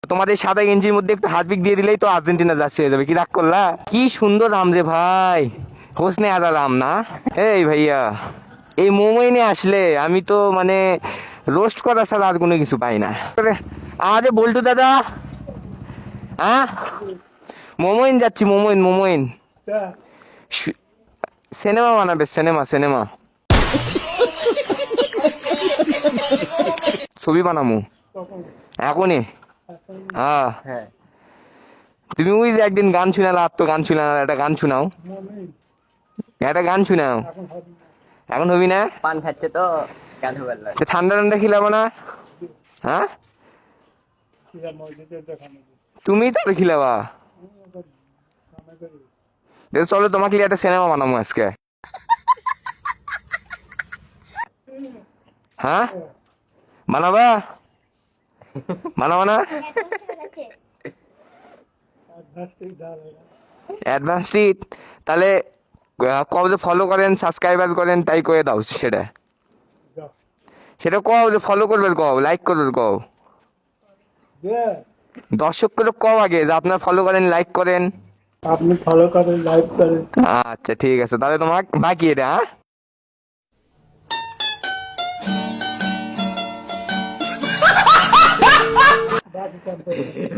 তোমাদের সাদা গেঞ্জির মধ্যে একটু হাতবিক দিয়ে দিলেই তো আর্জেন্টিনা জার্সি হয়ে যাবে। কি রাগ করলা? কি সুন্দর রাম রে ভাই, হোসনে আরা রাম না? এই ভাইয়া, এই মোমোইনে আসলে আমি তো মানে রোস্ট করা ছাড়া আর কোনো কিছু পাই না। আরে বল্টু দাদা, হ্যাঁ মোমোইন যাচ্ছি, মোমোইন মোমোইন সিনেমা বানাবে, সিনেমা সিনেমা ছবি বানামু এখনই। হ্যাঁ, তুমি ওই যে একদিন গান শুনালা, আর তো গান শুনালা, একটা গান শুনাও, একটা গান শুনাও। এখন হবি না? পান খাচ্ছে তো গান হবে না। ঠান্ডা ঠান্ডা খিলাবো না? হ্যাঁ তুমি তো খিলাবা। চলো তোমাকে একটা সিনেমা বানাবো আজকে। হ্যাঁ বানাবা? বানাবো না? অ্যাডভান্স টিট তাহলে কবে ফলো করেন, সাবস্ক্রাইবার করেন, তাই করে দাও। সেটা সেটা কও যে ফলো করবে, কও লাইক করবে, কও দর্শককে তো কও আগে যে আপনার ফলো করেন, লাইক করেন। আপনি ফলো করেন, লাইক করেন। আচ্ছা ঠিক আছে, তাহলে তোমার বাকি এটা। হ্যাঁ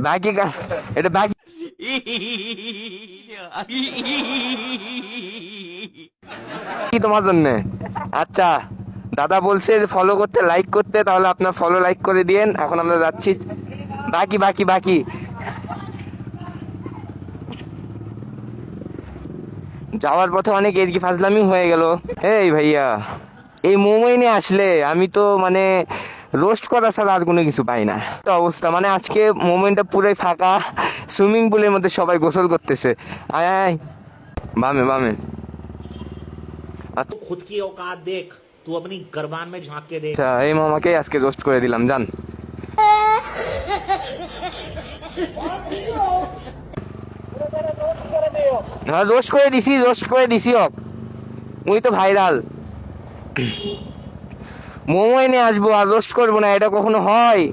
বাকি এটা বাকি কি তোমার জন্য। আচ্ছা দাদা বলছে ফলো করতে, লাইক করতে, তাহলে আপনার ফলো লাইক করে দিয়েন। এখন আমরা যাচ্ছি বাকি বাকি বাকি। যাওয়ার পথে অনেক এরকি ফাজলামি হয়ে গেল। এই ভাইয়া, এই মোমোইনে আসলে আমি তো মানে রোস্ট করা ছাড়া আর কোনো কিছু পাই না। তো অবস্থা মানে আজকে মোমেন্টটা পুরোই ফাঁকা, সুইমিং পুলের মধ্যে সবাই গোসল করতেছে। আয় আয় বামে বামে। खुद की औकात देख, तू अपनी गरबान में झांक के देख। আচ্ছা এই মামাকে আজকে রোস্ট করে দিলাম, জান। হ্যাঁ রোস্ট করে দিছি, রোস্ট করে দিছি। ওই তো ভাইরাল। মোমো এনে আসবো আর রোস্ট করবো না, এটা কখনো হয়?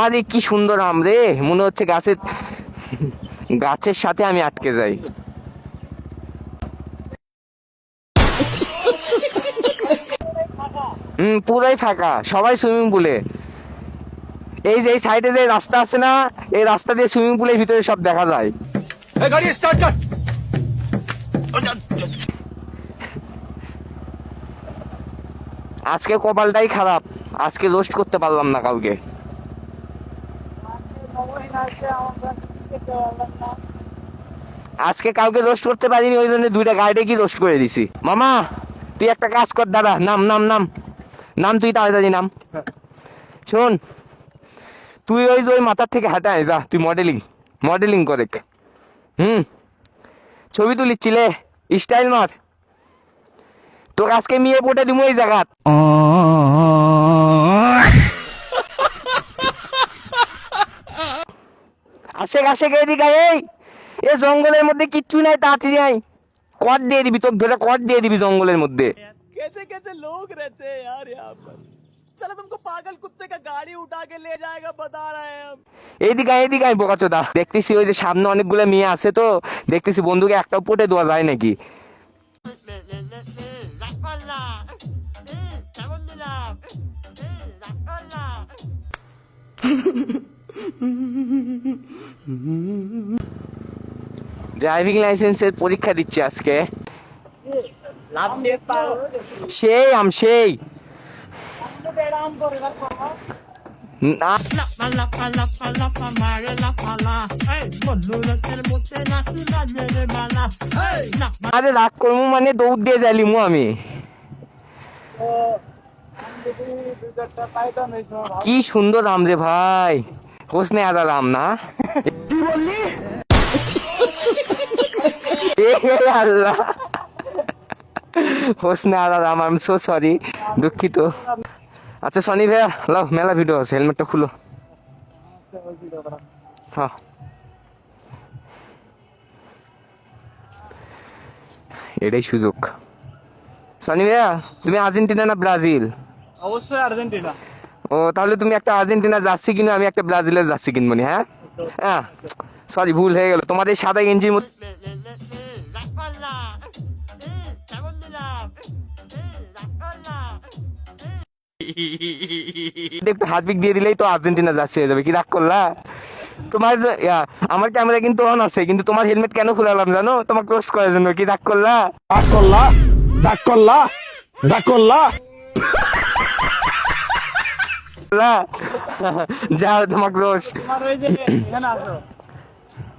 আরে কি সুন্দর আম রে, মনে হচ্ছে গাছের গাছের সাথে আমি আটকে যাই। পুরাই ফাঁকা, সবাই সুইমিং পুলে। এই যে এই সাইডে যে রাস্তা আছে না, এই রাস্তা দিয়ে সুইমিং পুলের ভিতরে সব দেখা যায়। गाड़ी स्टार्ट कर। আজকে কপালটাই খারাপ, আজকে রোস্ট করতে পারলাম না কাউকে। আজকে কাউকে রোস্ট করতে পারিনি, ওই জন্য দুইটা গাড়িতে কি রোস্ট করে দিছি। মামা তুই একটা কাজ কর, দাদা নাম নাম নাম নাম, তুই তাড়াতাড়ি নাম। শোন, তুই ওই যে ওই মাথার থেকে হাঁটায় যা, তুই মডেলিং মডেলিং করে। ছবি তুলিচ্ছিলে, স্টাইল মার। তোকে আজকে মেয়ে পটে দিব এই জায়গা। আসে আসে এদিকে এই, এ জঙ্গলের মধ্যে কিচ্ছু নাই, তাড়াতাড়ি নাই। কট দিয়ে দিবি, তোকে ধরে কট দিয়ে দিবি জঙ্গলের মধ্যে। कैसे कैसे लोग रहते हैं यार यहाँ पर। साला तुमको पागल कुत्ते का गाड़ी उठा के ले जाएगा, बता रहे हैं हम। এইদিকে এইদিকে আই বোকাচোদা। দেখতেছি ওই যে সামনে অনেকগুলো মেয়ে আছে, তো দেখতেছি বন্ধুকে একটাও পটে দেওয়া যায় নাকি। ড্রাইভিং লাইসেন্সের পরীক্ষা দিচ্ছি আজকে। সেই আম সেই না, আরে রাগ করবো মানে দৌড় দিয়ে যাইলিমু আমি। কি সুন্দর আম রে ভাই, হোসনে আরা রাম না? কি বললি? Allah, Hosne Ara Ram. I am so sorry, দুঃখিত। আচ্ছা সনি ভাইয়া, লাও মেলা ভিডিও আছে, হেলমেটটা খুলো। হ্যাঁ এটাই সুযোগ। সনি ভাইয়া তুমি আর্জেন্টিনা না ব্রাজিল? অবশ্যই আর্জেন্টিনা। ও তাহলে তুমি একটা আর্জেন্টিনা জার্সি কিনো, আমি একটা ব্রাজিলের জার্সি কিনবো নি। হ্যাঁ হ্যাঁ, সরি ভুল হয়ে গেল। তোমার এই সাদা গেঞ্জির মধ্যে একটু হাত পিক দিয়ে দিলেই তো আর্জেন্টিনা জার্সি হয়ে যাবে, কি রাগ করলা? তোমার আমার ক্যামেরা কিন্তু অন আছে, কিন্তু তোমার হেলমেট কেন খুলালাম জানো? তোমাকে রোস্ট করার জন্য, কি রাগ করলা? যাও তোমাকে রোস্ট। তোমার ওই যে এখানে আসো,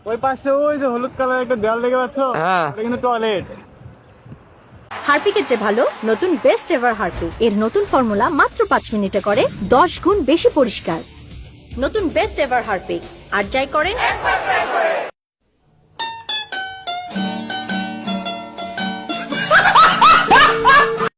ওই পাশে ওই যে হলুদ কালার একটা দেওয়াল দেখে পাচ্ছ, হ্যাঁ। ওটা কিন্তু টয়লেট। হারপিকের চেয়ে ভালো নতুন বেস্ট এভার হারপিক এর নতুন ফর্মুলা মাত্র 5 মিনিটে করে 10 গুণ বেশি পরিষ্কার। নতুন বেস্ট এভার হারপিক, আর যাই করেন